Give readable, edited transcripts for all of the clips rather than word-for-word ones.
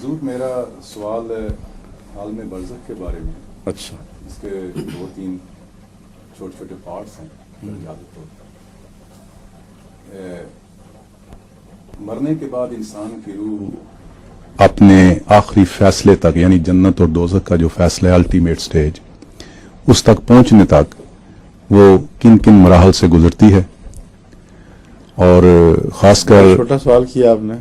حضور میرا سوال ہے عالم برزخ کے بارے میں. اچھا. اس کے 2-3 چھوٹے چھوٹے پارٹس ہیں. یاد طور مرنے کے بعد انسان کی روح اپنے آخری فیصلے تک، یعنی جنت اور دوزخ کا جو فیصلہ ہے، الٹیمیٹ سٹیج، اس تک پہنچنے تک وہ کن کن مراحل سے گزرتی ہے؟ اور خاص کر چھوٹا سوال کیا آپ نے.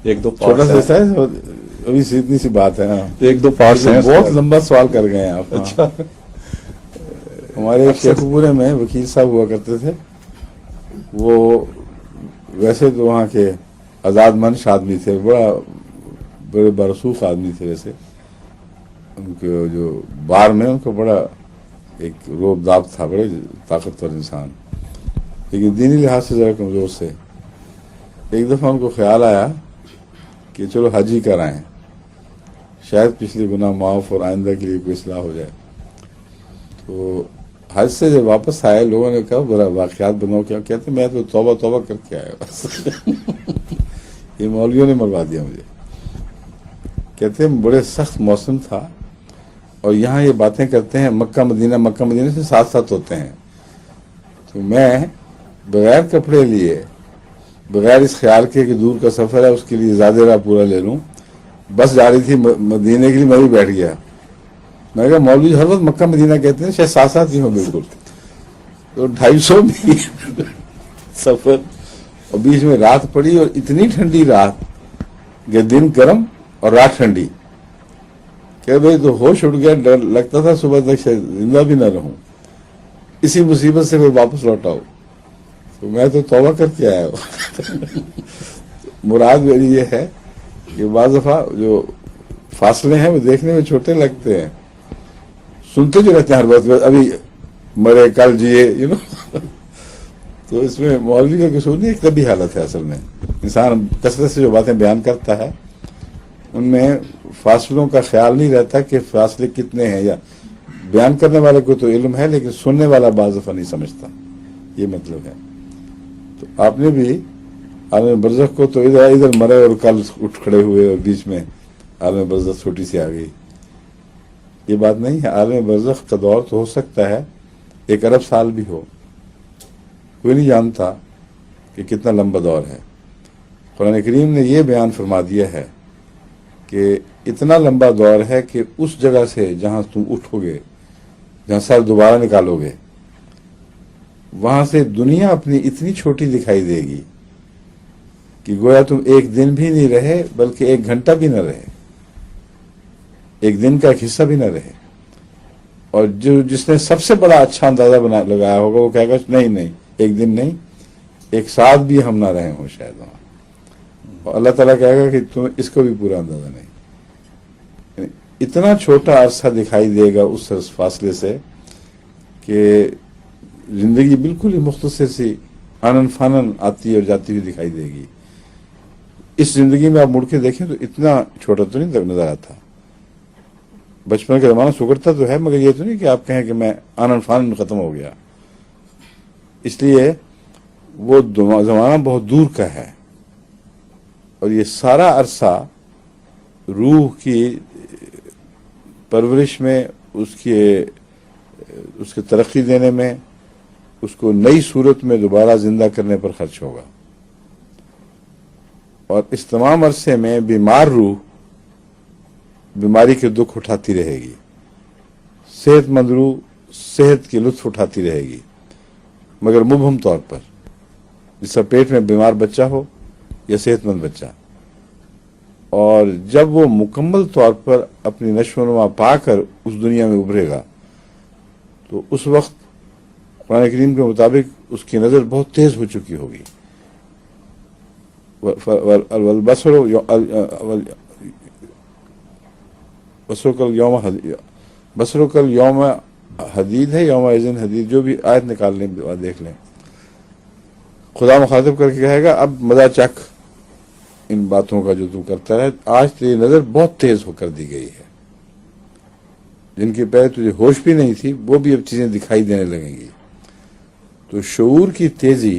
ایک دو چھوٹا پارٹس سا ہے، ابھی اتنی سی بات ہے نا. ایک دو پارٹس ہیں. بہت لمبا سوال کر گئے ہیں آپ. اچھا. ہمارے شیخ پورے میں وکیل صاحب ہوا کرتے تھے. وہ ویسے تو وہاں کے آزاد منش آدمی تھے، بڑے برسوخ آدمی تھے. ویسے ان کے جو بار میں ان کو بڑا ایک روب داب تھا، بڑے طاقتور انسان، لیکن دینی لحاظ سے ذرا کمزور سے. ایک دفعہ ان کو خیال آیا کہ چلو حج ہی کرائیں، شاید پچھلے گناہ معاف اور آئندہ کے لیے کوئی اصلاح ہو جائے. تو حج سے جب واپس آئے، لوگوں نے کہا برا واقعات بناؤ. کیا کہتے میں تو توبہ کر کے آیا بس. یہ مولویوں نے مروا دیا مجھے. کہتے ہیں بڑے سخت موسم تھا اور یہاں یہ باتیں کرتے ہیں مکہ مدینہ سے ساتھ ساتھ ہوتے ہیں. تو میں بغیر کپڑے لیے، بغیر اس خیال کے کہ دور کا سفر ہے اس کے لیے زیادہ راہ پورا لے لوں، بس جا رہی تھی مدینے کے لیے، میں بھی بیٹھ گیا. میں نے کہا مولوی ہر وقت مکہ مدینہ کہتے ہیں، شاید ساتھ ساتھ ہی ہوں بالکل. تو 250 میل سفر اور بیچ میں رات پڑی، اور اتنی ٹھنڈی رات کہ دن گرم اور رات ٹھنڈی. کہ بھائی تو ہوش اٹھ گیا، ڈر لگتا تھا صبح تک شاید زندہ بھی نہ رہوں. اسی مصیبت سے میں واپس لوٹا ہوں. تو میں تو توبہ کر کے آیا ہوں. مراد میری یہ ہے کہ بعض دفعہ جو فاصلے ہیں وہ دیکھنے میں چھوٹے لگتے ہیں، سنتے جو رہتے ہیں ہر وقت ابھی مرے کل جیے تو اس میں مولوی کا قصور نہیں، ایک طبی حالت ہے. اصل میں انسان کثرت سے جو باتیں بیان کرتا ہے ان میں فاصلوں کا خیال نہیں رہتا کہ فاصلے کتنے ہیں. یا بیان کرنے والے کو تو علم ہے لیکن سننے والا بعض دفعہ نہیں سمجھتا. یہ مطلب ہے. تو آپ نے بھی عالم برزخ کو تو ادھر مرے اور کل اٹھ کھڑے ہوئے اور بیچ میں عالم برزخ چھوٹی سی آ گئی. یہ بات نہیں ہے. عالم برزخ کا دور تو ہو سکتا ہے 1 ارب سال بھی ہو، کوئی نہیں جانتا کہ کتنا لمبا دور ہے. قرآن کریم نے یہ بیان فرما دیا ہے کہ اتنا لمبا دور ہے کہ اس جگہ سے جہاں تم اٹھو گے، جہاں سر دوبارہ نکالو گے، وہاں سے دنیا اپنی اتنی چھوٹی دکھائی دے گی کہ گویا تم 1 دن بھی نہیں رہے بلکہ 1 گھنٹہ بھی نہ رہے، 1 دن کا ایک حصہ بھی نہ رہے. اور جس نے سب سے بڑا اچھا اندازہ لگایا ہوگا وہ کہے گا نہیں 1 دن نہیں، 1 ساتھ بھی ہم نہ رہے ہوں شاید وہاں. اور اللہ تعالیٰ کہے گا کہ تم اس کو بھی پورا اندازہ نہیں. اتنا چھوٹا عرصہ دکھائی دے گا اس فاصلے سے کہ زندگی بالکل ہی مختصر سی آنن فانن آتی اور جاتی ہوئی دکھائی دے گی. اس زندگی میں آپ مڑ کے دیکھیں تو اتنا چھوٹا تو نہیں نظر آتا. بچپن کا زمانہ سکڑتا تو ہے، مگر یہ تو نہیں کہ آپ کہیں کہ میں آنن فانن ختم ہو گیا. اس لیے وہ زمانہ بہت دور کا ہے. اور یہ سارا عرصہ روح کی پرورش میں، اس کے ترقی دینے میں، اس کو نئی صورت میں دوبارہ زندہ کرنے پر خرچ ہوگا. اور اس تمام عرصے میں بیمار روح بیماری کے دکھ اٹھاتی رہے گی، صحت مند روح صحت کے لطف اٹھاتی رہے گی، مگر مبہم طور پر، جس کا پیٹ میں بیمار بچہ ہو یا صحت مند بچہ. اور جب وہ مکمل طور پر اپنی نشو و نما پا کر اس دنیا میں ابھرے گا تو اس وقت قرآن کریم کے مطابق اس کی نظر بہت تیز ہو چکی ہوگی. بصرو کل یوم حدید ہے، یوم اذن حدید، جو بھی آیت نکال لیں دیکھ لیں. خدا مخاطب کر کے کہے گا اب مزہ چکھ ان باتوں کا جو تو کرتا ہے. آج تیری نظر بہت تیز ہو کر دی گئی ہے. جن کے پہلے تجھے ہوش بھی نہیں تھی وہ بھی اب چیزیں دکھائی دینے لگیں گی. تو شعور کی تیزی